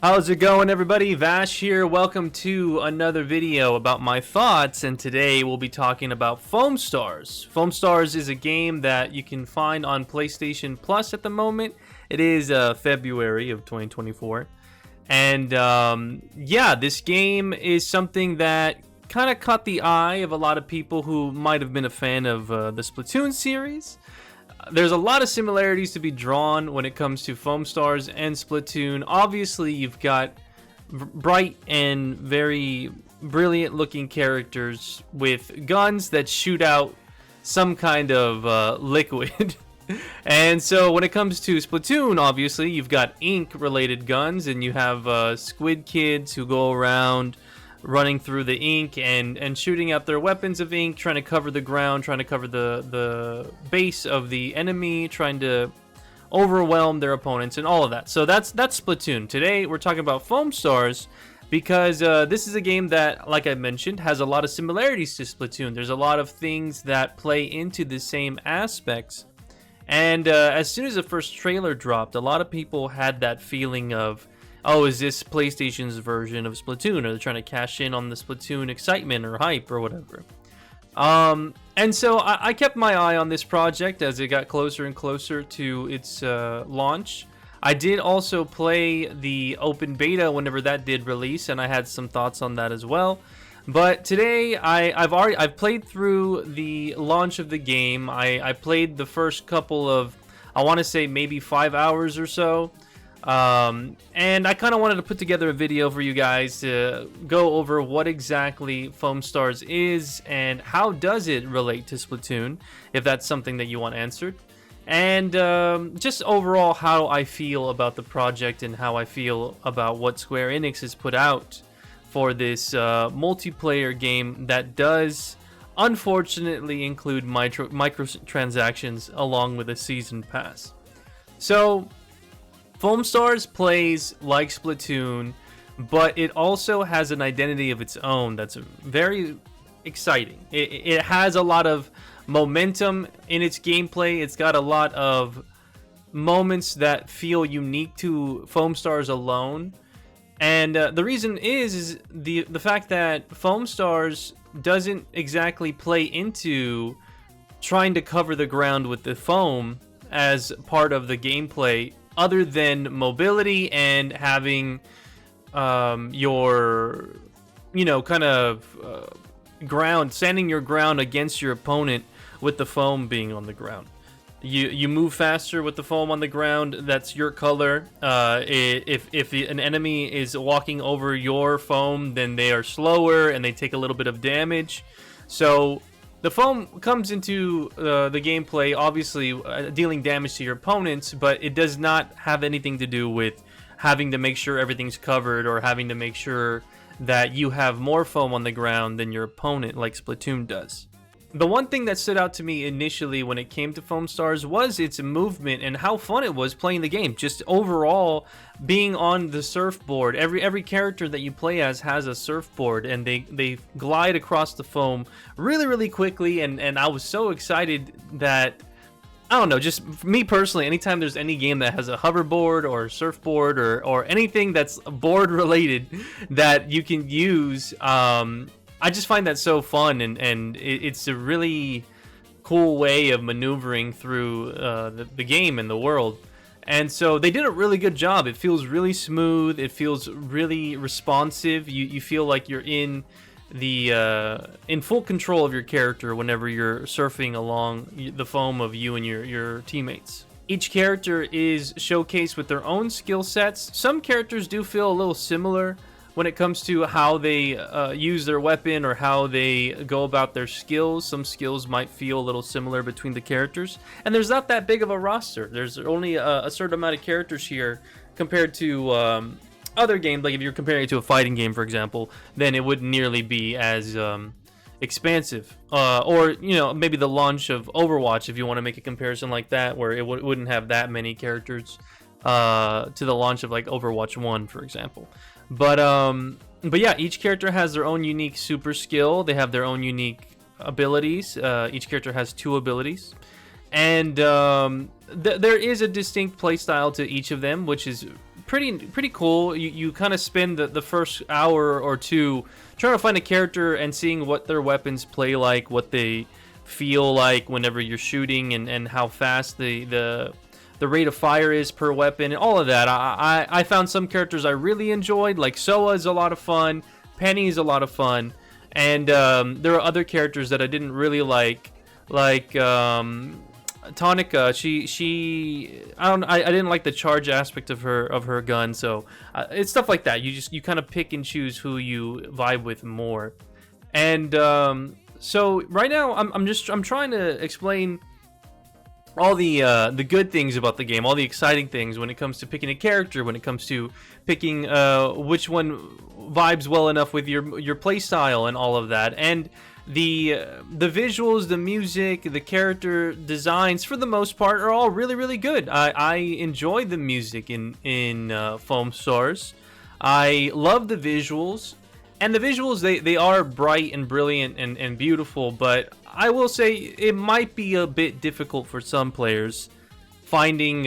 How's it going, everybody? Vash here. Welcome to another video about my thoughts, and today we'll be talking about FoamStars. FoamStars is a game that you can find on PlayStation Plus at the moment. It is February of 2024, and yeah, this game is something that kind of caught the eye of a lot of people who might have been a fan of the Splatoon series. There's a lot of similarities to be drawn when it comes to FoamStars and Splatoon. Obviously, you've got bright and very brilliant looking characters with guns that shoot out some kind of liquid. And so when it comes to Splatoon, obviously, you've got ink related guns, and you have squid kids who go around running through the ink and shooting out their weapons of ink, trying to cover the ground, trying to cover the base of the enemy, trying to overwhelm their opponents, and all of that. So that's Splatoon. Today we're talking about FoamStars because this is a game that, like I mentioned, has a lot of similarities to Splatoon. There's a lot of things that play into the same aspects. And as soon as the first trailer dropped, a lot of people had that feeling of, oh, is this PlayStation's version of Splatoon? Are they trying to cash in on the Splatoon excitement or hype or whatever? And so I kept my eye on this project as it got closer and closer to its launch. I did also play the open beta whenever that did release, and I had some thoughts on that as well. But today I've played through the launch of the game. I played the first couple of, I want to say maybe 5 hours or so. And I kind of wanted to put together a video for you guys to go over what exactly FoamStars is and how does it relate to Splatoon, if that's something that you want answered, and just overall how I feel about the project and how I feel about what Square Enix has put out for this multiplayer game that does unfortunately include microtransactions along with a season pass. So FoamStars plays like Splatoon, but it also has an identity of its own that's very exciting. It has a lot of momentum in its gameplay. It's got a lot of moments that feel unique to FoamStars alone. And the reason is the fact that FoamStars doesn't exactly play into trying to cover the ground with the foam as part of the gameplay, other than mobility and having your, kind of ground, standing your ground against your opponent with the foam being on the ground. You move faster with the foam on the ground. That's your color. If an enemy is walking over your foam, then they are slower and they take a little bit of damage. So the foam comes into the gameplay, obviously dealing damage to your opponents, but it does not have anything to do with having to make sure everything's covered or having to make sure that you have more foam on the ground than your opponent like Splatoon does. The one thing that stood out to me initially when it came to FoamStars was its movement and how fun it was playing the game. Just overall, being on the surfboard. Every character that you play as has a surfboard, and they glide across the foam really, really quickly. And I was so excited that, I don't know, just for me personally, anytime there's any game that has a hoverboard or a surfboard or anything that's board related that you can use, I just find that so fun, and it's a really cool way of maneuvering through the game and the world. And so they did a really good job. It feels really smooth. It feels really responsive. You feel like you're in full control of your character whenever you're surfing along the foam of you and your teammates. Each character is showcased with their own skill sets. Some characters do feel a little similar when it comes to how they use their weapon or how they go about their skills. Some skills might feel a little similar between the characters, and there's not that big of a roster. There's only a certain amount of characters here compared to other games. Like if you're comparing it to a fighting game, for example, then it wouldn't nearly be as expansive. Or maybe the launch of Overwatch, if you want to make a comparison like that, where it wouldn't have that many characters to the launch of like Overwatch 1, for example. But yeah, each character has their own unique super skill. They have their own unique abilities. Each character has 2 abilities, and there is a distinct playstyle to each of them, which is pretty cool. You kind of spend the first hour or two trying to find a character and seeing what their weapons play like, what they feel like whenever you're shooting, and how fast the rate of fire is per weapon, and all of that. I found some characters I really enjoyed, like Soa is a lot of fun, Penny is a lot of fun, and there are other characters that I didn't really like Tonica. I didn't like the charge aspect of her gun, so it's stuff like that. You kind of pick and choose who you vibe with more, and so right now I'm trying to explain all the good things about the game, all the exciting things when it comes to picking a character, when it comes to picking which one vibes well enough with your playstyle and all of that, and the visuals, the music, the character designs for the most part are all really good. I enjoy the music in FoamStars. I love the visuals. And the visuals, they are bright and brilliant and beautiful, but I will say it might be a bit difficult for some players finding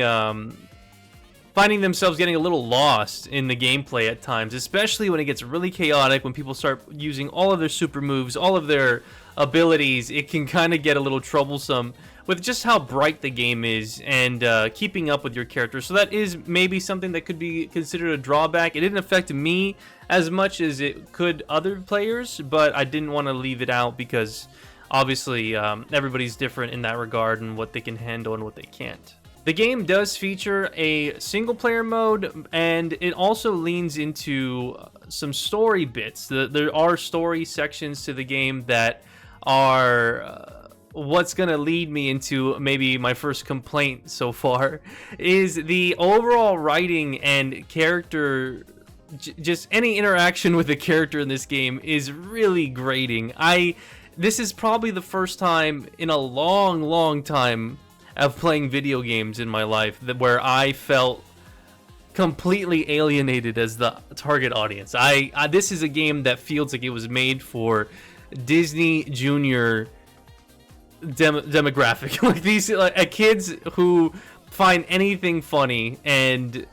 themselves getting a little lost in the gameplay at times, especially when it gets really chaotic, when people start using all of their super moves, all of their abilities. It can kind of get a little troublesome with just how bright the game is and keeping up with your character. So that is maybe something that could be considered a drawback. It didn't affect me as much as it could other players, but I didn't want to leave it out because obviously everybody's different in that regard and what they can handle and what they can't. The game does feature a single player mode, and it also leans into some story bits. There are story sections to the game that are what's gonna lead me into maybe my first complaint so far, is the overall writing and character, just any interaction with the character in this game is really grating. This is probably the first time in a long time of playing video games in my life where I felt completely alienated as the target audience. This is a game that feels like it was made for Disney Junior demographic, like these kids who find anything funny. And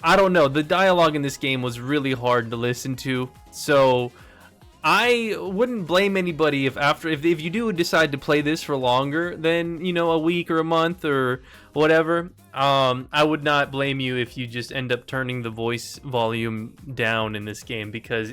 I don't know, the dialogue in this game was really hard to listen to, so I wouldn't blame anybody if you do decide to play this for longer than, you know, a week or a month or whatever. I would not blame you if you just end up turning the voice volume down in this game, because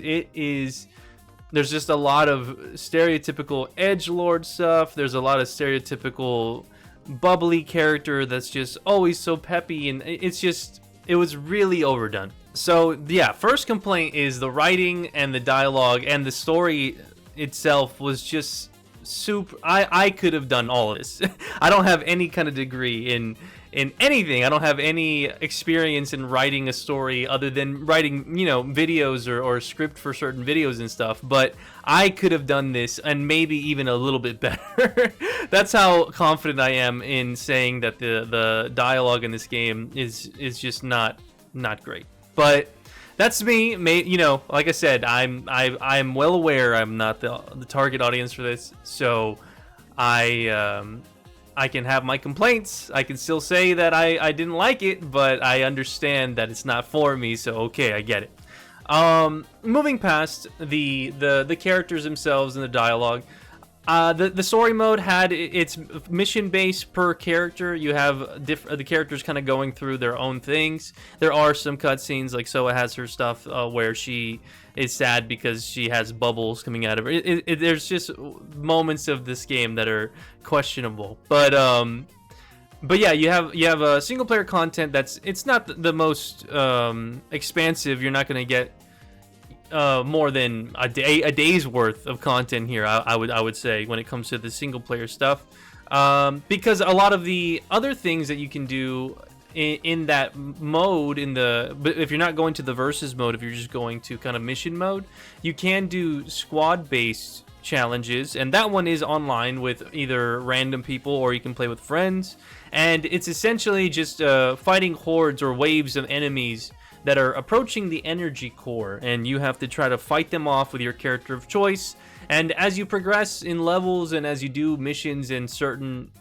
there's just a lot of stereotypical edgelord stuff. There's a lot of stereotypical bubbly character that's just always so peppy, and it was really overdone. So yeah, first complaint is the writing and the dialogue, and the story itself was just super. I could have done all of this. I don't have any kind of degree in anything. I don't have any experience in writing a story other than writing, you know, videos or a script for certain videos and stuff. But I could have done this, and maybe even a little bit better. That's how confident I am in saying that the dialogue in this game is just not great. But that's me. You know, like I said, I'm well aware I'm not the target audience for this, so I can have my complaints. I can still say that I didn't like it, but I understand that it's not for me, so okay, I get it. Moving past the characters themselves and the dialogue, the story mode had its mission base per character. You have the characters kind of going through their own things. There are some cutscenes, like Soa has her stuff where she is sad because she has bubbles coming out of her. There's just moments of this game that are questionable, but yeah, you have a single player content it's not the most expansive. You're not going to get more than a day's worth of content here, I would say, when it comes to the single player stuff, because a lot of the other things that you can do in that mode, but if you're not going to the versus mode, if you're just going to kind of mission mode, you can do squad based challenges, and that one is online with either random people or you can play with friends, and it's essentially just fighting hordes or waves of enemies that are approaching the energy core, and you have to try to fight them off with your character of choice. And as you progress in levels and as you do missions and certain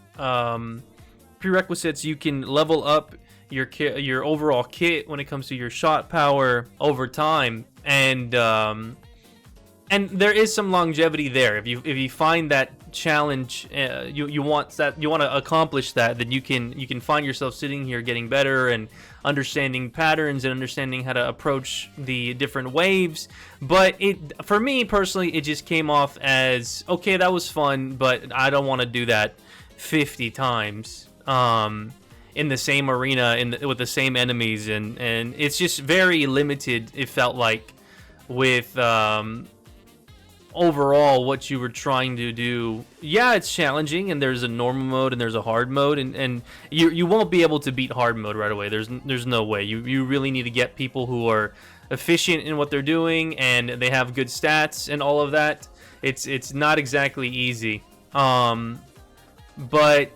prerequisites, you can level up your overall kit when it comes to your shot power over time, and there is some longevity there. If you find that challenge, you want to accomplish that, then you can find yourself sitting here getting better and understanding patterns and understanding how to approach the different waves. But for me personally, it just came off as, okay, that was fun, but I don't want to do that 50 times in the same arena with the same enemies, and it's just very limited, it felt like, with overall what you were trying to do. Yeah, it's challenging, and there's a normal mode and there's a hard mode, and you won't be able to beat hard mode right away. There's no way. You really need to get people who are efficient in what they're doing and they have good stats and all of that. It's not exactly easy. But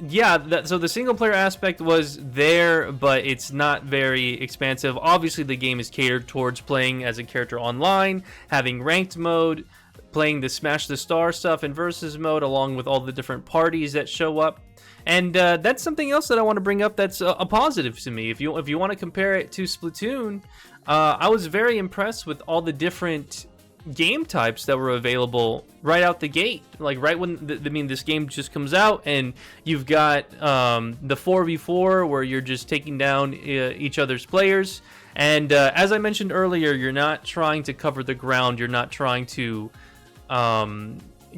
yeah, so the single player aspect was there, but it's not very expansive. Obviously, the game is catered towards playing as a character online, having ranked mode, playing the Smash the Star stuff in versus mode, along with all the different parties that show up. And that's something else that I want to bring up that's a positive to me. If you want to compare it to Splatoon, I was very impressed with all the different game types that were available right out the gate. Like right when this game just comes out, and you've got the 4v4 where you're just taking down each other's players, and as I mentioned earlier, you're not trying to cover the ground, you're not trying to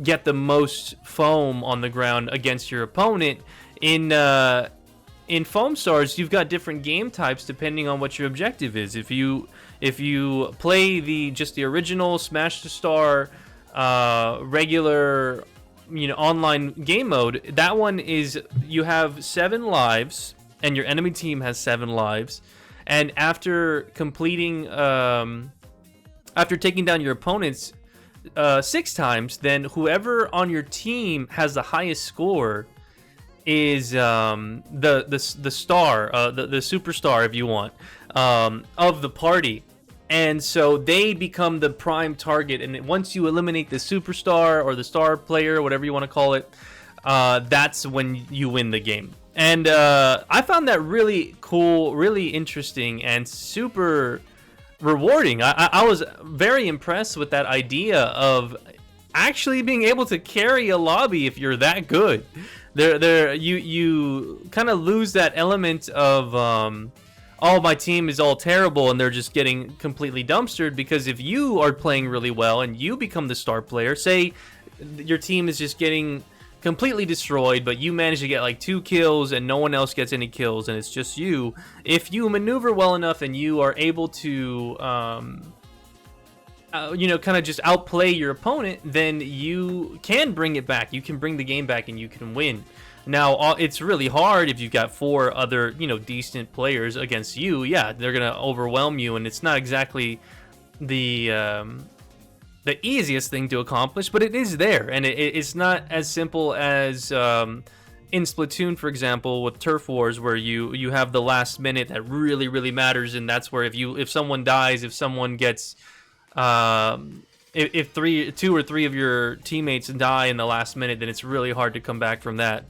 get the most foam on the ground against your opponent. In FoamStars, you've got different game types depending on what your objective is. If you play just the original Smash the Star regular online game mode, that one is you have 7 lives and your enemy team has 7 lives, and after completing after taking down your opponents 6 times, then whoever on your team has the highest score is the star, the superstar, if you want, of the party. And so they become the prime target, and once you eliminate the superstar or the star player, whatever you want to call it, that's when you win the game. And I found that really cool, really interesting, and super rewarding. I was very impressed with that idea of actually being able to carry a lobby if you're that good. You kind of lose that element of oh, my team is all terrible and they're just getting completely dumpstered, because if you are playing really well and you become the star player, say your team is just getting completely destroyed, but you manage to get like 2 kills and no one else gets any kills and it's just you. If you maneuver well enough and you are able to kind of just outplay your opponent, then you can bring it back. You can bring the game back and you can win. Now, it's really hard if you've got 4 other, decent players against you. Yeah, they're going to overwhelm you, and it's not exactly the easiest thing to accomplish, but it is there, and it's not as simple as in Splatoon, for example, with Turf Wars, where you have the last minute that really, really matters, and that's where if someone dies, if someone gets if 2 or 3 of your teammates die in the last minute, then it's really hard to come back from that.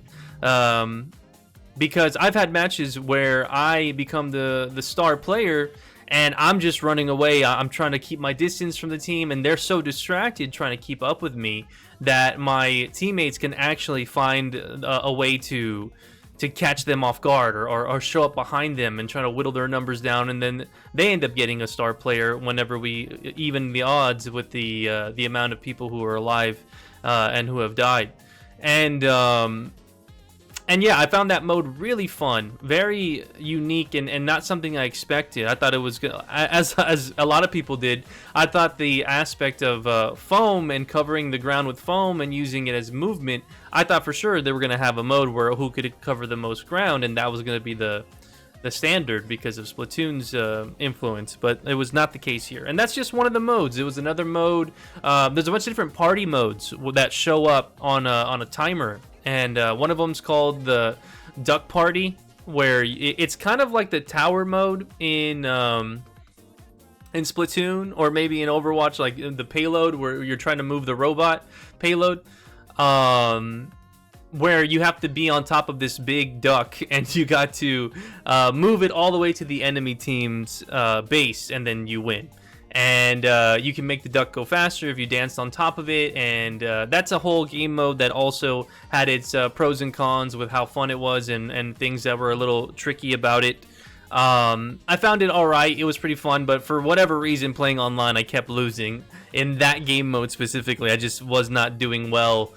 Because I've had matches where I become the star player and I'm just running away. I'm trying to keep my distance from the team, and they're so distracted trying to keep up with me that my teammates can actually find a way to catch them off guard or show up behind them and try to whittle their numbers down, and then they end up getting a star player whenever we even the odds with the amount of people who are alive and who have died. And yeah, I found that mode really fun, very unique, and not something I expected. I thought it was, as a lot of people did, I thought the aspect of foam and covering the ground with foam and using it as movement, I thought for sure they were going to have a mode where who could cover the most ground, and that was going to be the standard because of Splatoon's influence, but it was not the case here. And that's just one of the modes. It was another mode. There's a bunch of different party modes that show up on a timer. And one of them's called the Duck Party, where it's kind of like the tower mode in Splatoon, or maybe in Overwatch, like the payload, where you're trying to move the robot payload. where you have to be on top of this big duck, and you got to move it all the way to the enemy team's base, and then you win. And you can make the duck go faster if you danced on top of it, and that's a whole game mode that also had its pros and cons with how fun it was, and things that were a little tricky about it. I found it alright, it was pretty fun, but for whatever reason playing online I kept losing. In that game mode specifically, I just was not doing well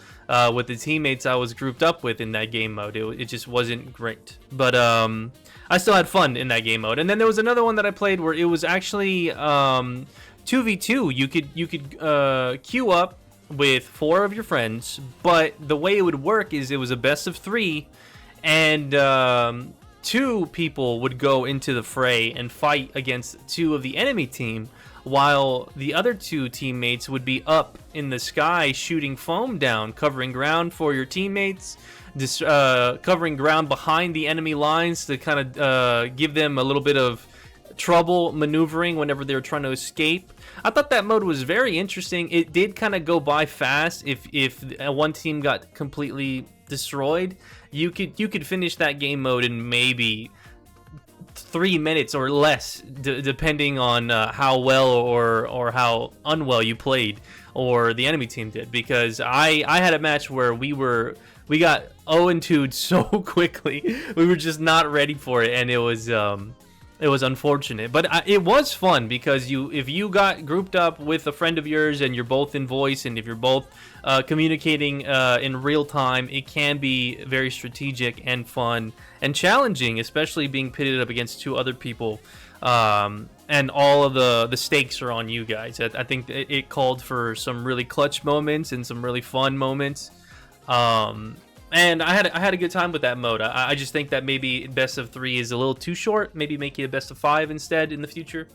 with the teammates I was grouped up with in that game mode. It just wasn't great. But I still had fun in that game mode. And then there was another one that I played where it was actually 2v2. You could queue up with 4 of your friends, but the way it would work is it was a best of 3, and 2 people would go into the fray and fight against 2 of the enemy team, while the other 2 teammates would be up in the sky shooting foam down, covering ground for your teammates, covering ground behind the enemy lines to kind of give them a little bit of trouble maneuvering whenever they were trying to escape. I thought that mode was very interesting. It did kind of go by fast. If one team got completely destroyed, you could finish that game mode in maybe 3 minutes or less, depending on how well or how unwell you played or the enemy team did. Because I had a match where we got 0-2'd so quickly. We were just not ready for it, and it was unfortunate, but it was fun because if you got grouped up with a friend of yours and you're both in voice, and if you're both communicating in real time, it can be very strategic and fun and challenging, especially being pitted up against 2 other people, and all of the stakes are on you guys. I think it called for some really clutch moments and some really fun moments. And I had a good time with that mode. I just think that maybe best of 3 is a little too short. Maybe make it a best of 5 instead in the future.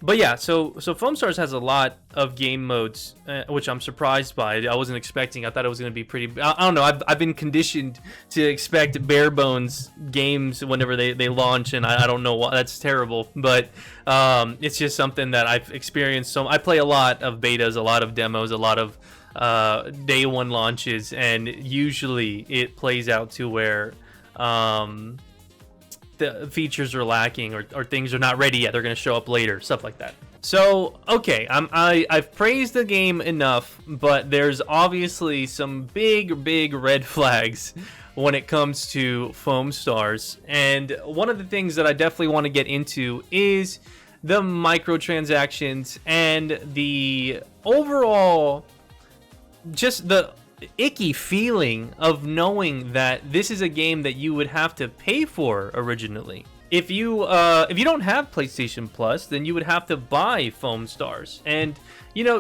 But yeah, so FoamStars has a lot of game modes, which I'm surprised by. I wasn't expecting. I thought it was going to be pretty. I don't know. I've been conditioned to expect bare bones games whenever they launch, and I don't know why. That's terrible. But it's just something that I've experienced. So I play a lot of betas, a lot of demos, a lot of day one launches, and usually it plays out to where the features are lacking, or things are not ready yet. They're going to show up later, stuff like that. So okay, I've praised the game enough, but there's obviously some big red flags when it comes to FoamStars, and one of the things that I definitely want to get into is the microtransactions and the overall just the icky feeling of knowing that this is a game that you would have to pay for originally. If you don't have PlayStation Plus, then you would have to buy FoamStars. And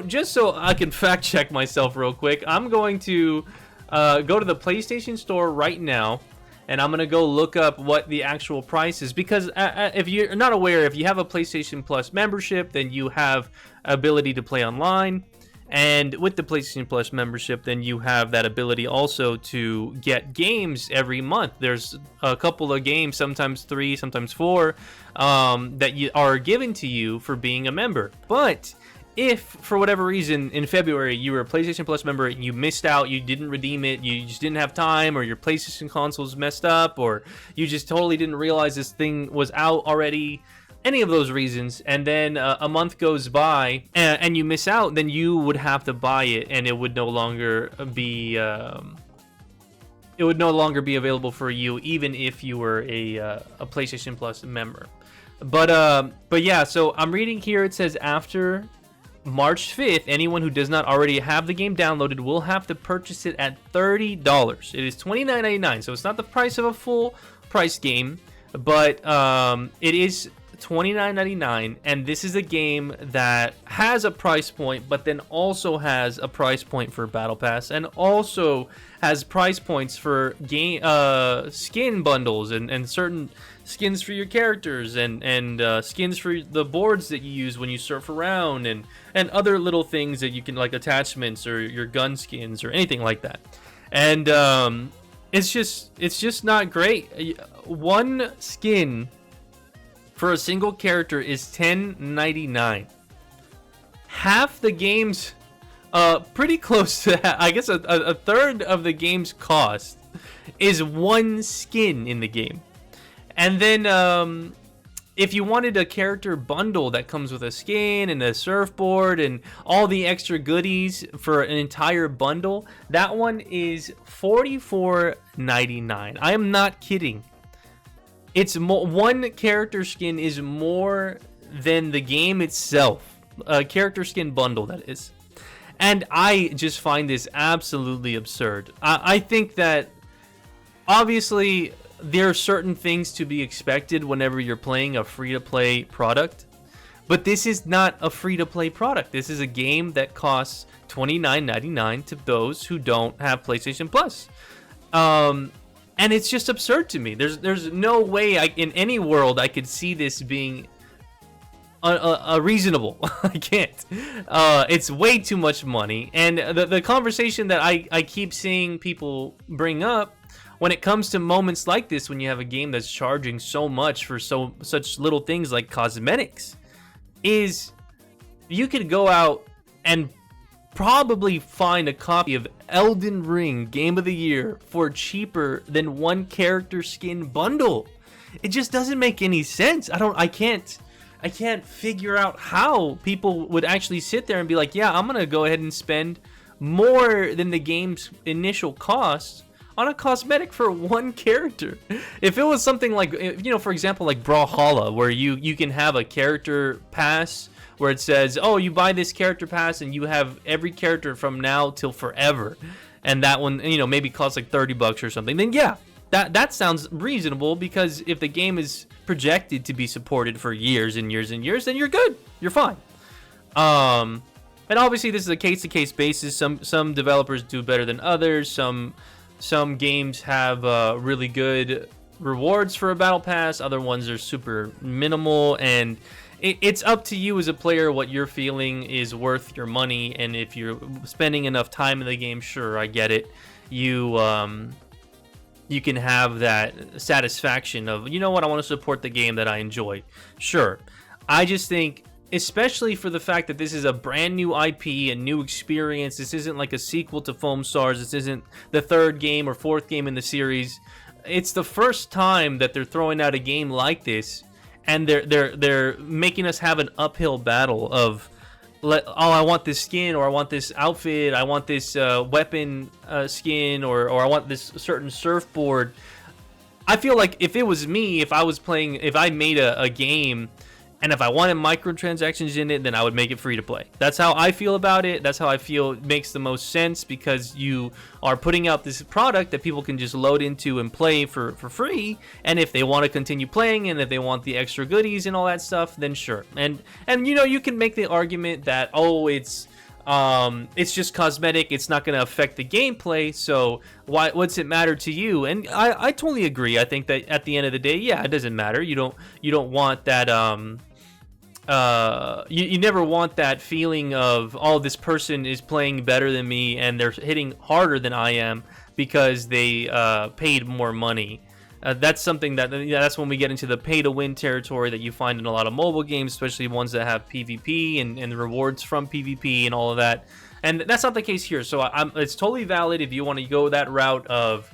just so I can fact check myself real quick, I'm going to go to the PlayStation Store right now, and I'm gonna go look up what the actual price is, because if you're not aware, if you have a PlayStation Plus membership, then you have ability to play online. And with the PlayStation Plus membership, then you have that ability also to get games every month. There's a couple of games, sometimes 3, sometimes 4, that are given to you for being a member. But if, for whatever reason, in February, you were a PlayStation Plus member and you missed out, you didn't redeem it, you just didn't have time, or your PlayStation console's messed up, or you just totally didn't realize this thing was out already, any of those reasons, and then a month goes by and you miss out, then you would have to buy it, and it would no longer be available for you, even if you were a PlayStation Plus member. But yeah, so I'm reading here, it says after March 5th, anyone who does not already have the game downloaded will have to purchase it at $30. It is $29.99, so it's not the price of a full price game, but it is $29.99, and this is a game that has a price point, but then also has a price point for Battle Pass, and also has price points for game skin bundles and certain skins for your characters, and skins for the boards that you use when you surf around, and other little things that you can, like attachments or your gun skins or anything like that. And it's just not great. One skin for a single character is $10.99. Half the game's Pretty close to that. I guess a third of the game's cost is one skin in the game. And then if you wanted a character bundle that comes with a skin and a surfboard and all the extra goodies for an entire bundle, that one is $44.99. I am not kidding. It's one character skin is more than the game itself. A character skin bundle, that is. And I just find this absolutely absurd. I think that obviously there are certain things to be expected whenever you're playing a free-to-play product, but this is not a free-to-play product. This is a game that costs $29.99 to those who don't have PlayStation Plus. And it's just absurd to me. There's no way in any world I could see this being reasonable. I can't. It's way too much money. And the conversation that I keep seeing people bring up when it comes to moments like this, when you have a game that's charging so much for such little things like cosmetics, is you could go out and probably find a copy of Elden Ring Game of the Year for cheaper than one character skin bundle. It just doesn't make any sense. I can't figure out how people would actually sit there and be like, yeah, I'm gonna go ahead and spend more than the game's initial cost on a cosmetic for one character. If it was something like, you know, for example, like Brawlhalla, where you can have a character pass where it says, oh, you buy this character pass and you have every character from now till forever, and that one, you know, maybe costs like $30 or something, then yeah, that sounds reasonable, because if the game is projected to be supported for years and years and years, then you're good, you're fine. And obviously this is a case-to-case basis. Some developers do better than others. Some games have really good rewards for a battle pass. Other ones are super minimal, and it's up to you as a player what you're feeling is worth your money. And if you're spending enough time in the game, sure, I get it. You can have that satisfaction of, you know what, I want to support the game that I enjoy. Sure. I just think, especially for the fact that this is a brand new IP, a new experience. This isn't like a sequel to FoamStars. This isn't the third game or fourth game in the series. It's the first time that they're throwing out a game like this, and they're making us have an uphill battle of, oh, I want this skin, or I want this outfit, I want this weapon skin, or I want this certain surfboard. I feel like if it was me, if I made a game, and if I wanted microtransactions in it, then I would make it free to play. That's how I feel about it. That's how I feel it makes the most sense, because you are putting out this product that people can just load into and play for free. And if they want to continue playing, and if they want the extra goodies and all that stuff, then sure. And you know, you can make the argument that, oh, it's just cosmetic, it's not going to affect the gameplay, so what's it matter to you? And I totally agree. I think that at the end of the day, yeah, it doesn't matter. You don't want that you never want that feeling of, oh, this person is playing better than me and they're hitting harder than I am because they paid more money. That's something that's when we get into the pay-to-win territory that you find in a lot of mobile games, especially ones that have PvP and the rewards from PvP and all of that. And that's not the case here. So it's totally valid if you want to go that route of,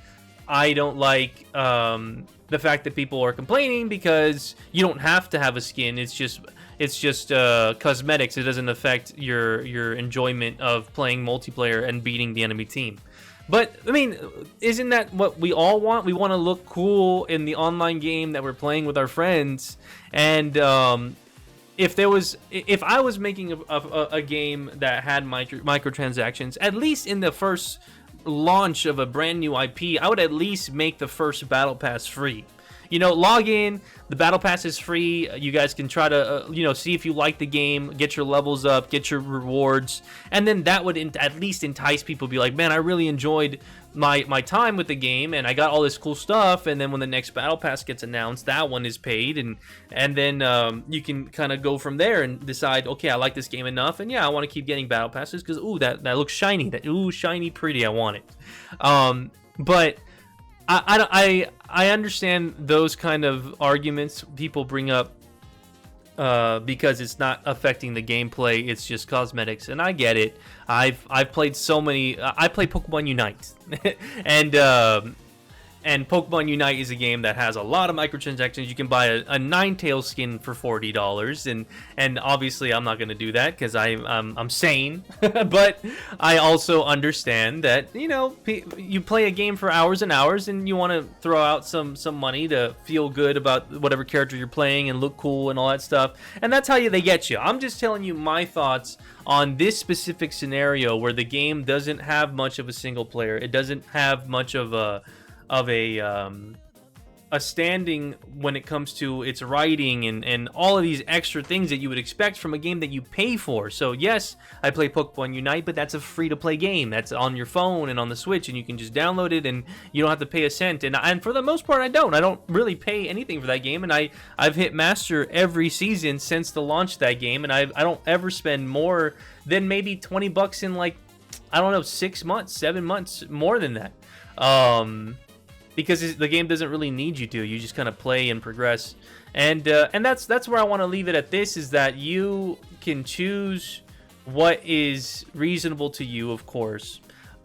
I don't like the fact that people are complaining because you don't have to have a skin. It's just cosmetics. It doesn't affect your enjoyment of playing multiplayer and beating the enemy team. But, I mean, isn't that what we all want? We want to look cool in the online game that we're playing with our friends. And if I was making a game that had microtransactions, at least in the first launch of a brand new IP, I would at least make the first battle pass free. You know, log in, the battle pass is free. You guys can try to, see if you like the game, get your levels up, get your rewards. And then that would at least entice people to be like, man, I really enjoyed my time with the game, and I got all this cool stuff. And then when the next battle pass gets announced, that one is paid. And then you can kind of go from there and decide, okay, I like this game enough. And yeah, I want to keep getting battle passes because, ooh, that looks shiny. Shiny, pretty, I want it. But I understand those kind of arguments people bring up because it's not affecting the gameplay. It's just cosmetics, and I get it. I've played so many. I play Pokemon Unite, and Pokemon Unite is a game that has a lot of microtransactions. You can buy a Ninetales skin for $40, and obviously I'm not going to do that because I'm sane. But I also understand that, you know, you play a game for hours and hours, and you want to throw out some money to feel good about whatever character you're playing and look cool and all that stuff. And that's how they get you. I'm just telling you my thoughts on this specific scenario where the game doesn't have much of a single player. It doesn't have much of a standing when it comes to its writing and all of these extra things that you would expect from a game that you pay for. So yes, I play Pokemon Unite, but that's a free-to-play game. That's on your phone and on the Switch, and you can just download it, and you don't have to pay a cent. And for the most part, I don't really pay anything for that game, and I've hit Master every season since the launch of that game, and I don't ever spend more than maybe $20 in, like, I don't know, 6 months, 7 months, more than that. Because the game doesn't really need you to. You just kind of play and progress, and that's where I want to leave it at. This is that you can choose what is reasonable to you, of course,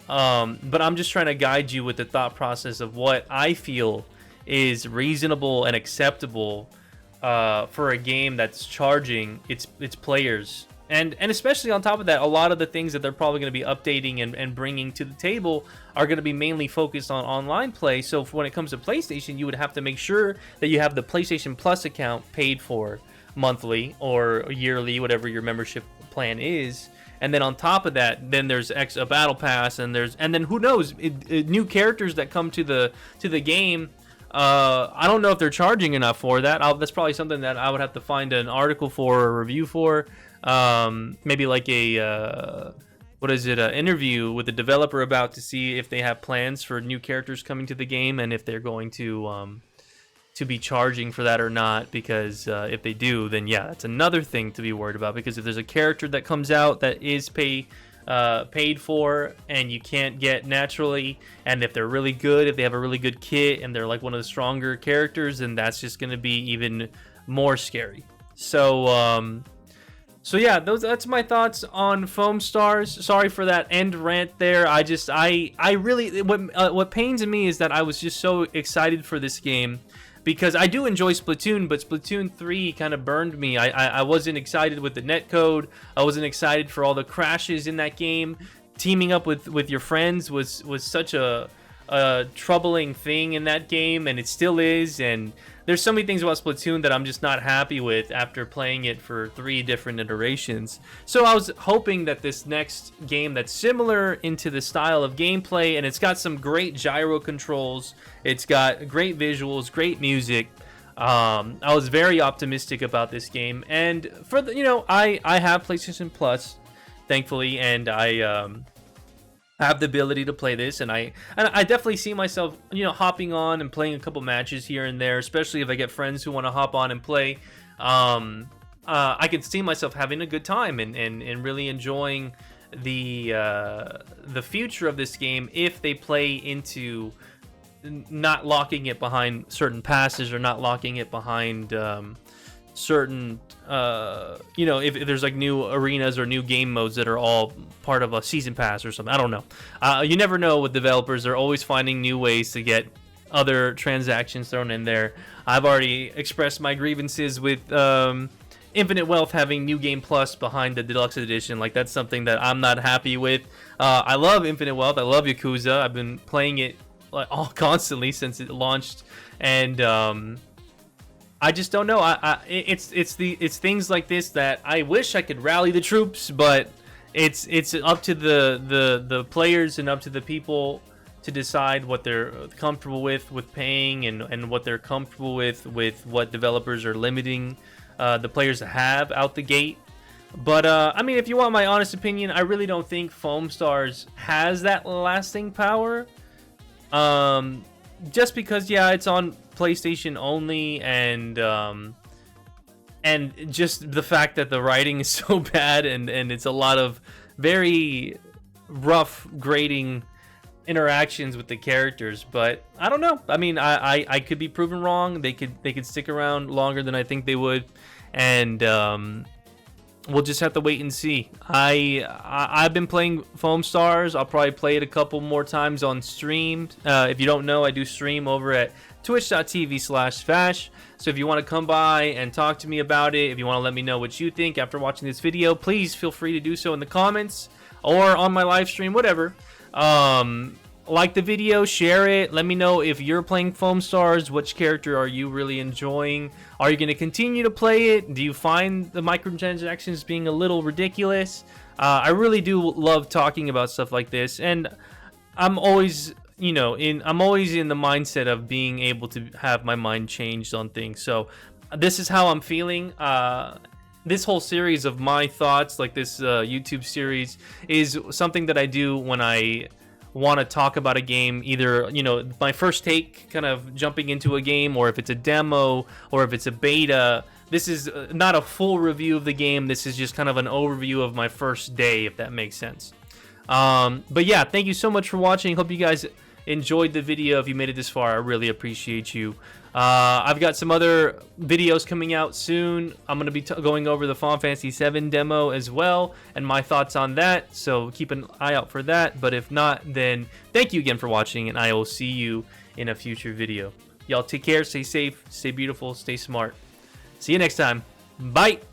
but I'm just trying to guide you with the thought process of what I feel is reasonable and acceptable for a game that's charging its players. And especially on top of that, a lot of the things that they're probably going to be updating and bringing to the table are going to be mainly focused on online play. So when it comes to PlayStation, you would have to make sure that you have the PlayStation Plus account paid for monthly or yearly, whatever your membership plan is. And then on top of that, then there's a battle pass, and then who knows, new characters that come to the game. I don't know if they're charging enough for that. That's probably something that I would have to find an article for or a review for. Maybe like an interview with the developer about to see if they have plans for new characters coming to the game, and if they're going to be charging for that or not. Because if they do, then yeah, that's another thing to be worried about. Because if there's a character that comes out that is paid for and you can't get naturally, and if they're really good, if they have a really good kit and they're like one of the stronger characters, then that's just going to be even more scary. So yeah, that's my thoughts on FoamStars. Sorry for that end rant there. I really, what pains me is that I was just so excited for this game, because I do enjoy Splatoon, but Splatoon 3 kind of burned me. I wasn't excited with the netcode. I wasn't excited for all the crashes in that game. Teaming up with your friends was such a troubling thing in that game, and it still is. And there's so many things about Splatoon that I'm just not happy with after playing it for 3 different iterations. So I was hoping that this next game that's similar into the style of gameplay, and it's got some great gyro controls, it's got great visuals, great music. I was very optimistic about this game, and for the, I have PlayStation Plus, thankfully, and I have the ability to play this, and I definitely see myself, hopping on and playing a couple matches here and there, especially if I get friends who want to hop on and play. I can see myself having a good time and really enjoying the future of this game if they play into not locking it behind certain passes or not locking it behind certain if there's like new arenas or new game modes that are all part of a season pass or something. I don't know. You never know with developers. They're always finding new ways to get other transactions thrown in there. I've already expressed my grievances with Infinite Wealth having New Game Plus behind the deluxe edition. Like, that's something that I'm not happy with. I love Infinite Wealth. I love Yakuza. I've been playing it constantly since it launched, and I just don't know. It's things like this that I wish I could rally the troops, but it's up to the players and up to the people to decide what they're comfortable with paying, and what they're comfortable with what developers are limiting the players to have out the gate. But I mean, if you want my honest opinion, I really don't think FoamStars has that lasting power. Just because, yeah, it's on PlayStation only, and just the fact that the writing is so bad, and it's a lot of very rough grading interactions with the characters. But I don't know. I mean, I could be proven wrong. They could stick around longer than I think they would, and we'll just have to wait and see. I've been playing FoamStars. I'll probably play it a couple more times on stream. If you don't know, I do stream over at twitch.tv/Vash. So if you want to come by and talk to me about it, if you want to let me know what you think after watching this video, please feel free to do so in the comments or on my live stream, whatever. Like the video, share it. Let me know if you're playing FoamStars. Which character are you really enjoying? Are you going to continue to play it? Do you find the microtransactions being a little ridiculous? I really do love talking about stuff like this, and I'm always, I'm always in the mindset of being able to have my mind changed on things. So this is how I'm feeling. This whole series of my thoughts, like this YouTube series, is something that I do when I want to talk about a game, either my first take, kind of jumping into a game, or if it's a demo, or if it's a beta. This is not a full review of the game. This is just kind of an overview of my first day, if that makes sense. But yeah, thank you so much for watching. Hope you guys enjoyed the video. If you made it this far, I really appreciate you. I've got some other videos coming out soon. I'm going to be going over the Final Fantasy VII demo as well, and my thoughts on that, so keep an eye out for that. But if not, then thank you again for watching, and I will see you in a future video. Y'all take care, stay safe, stay beautiful, stay smart. See you next time. Bye!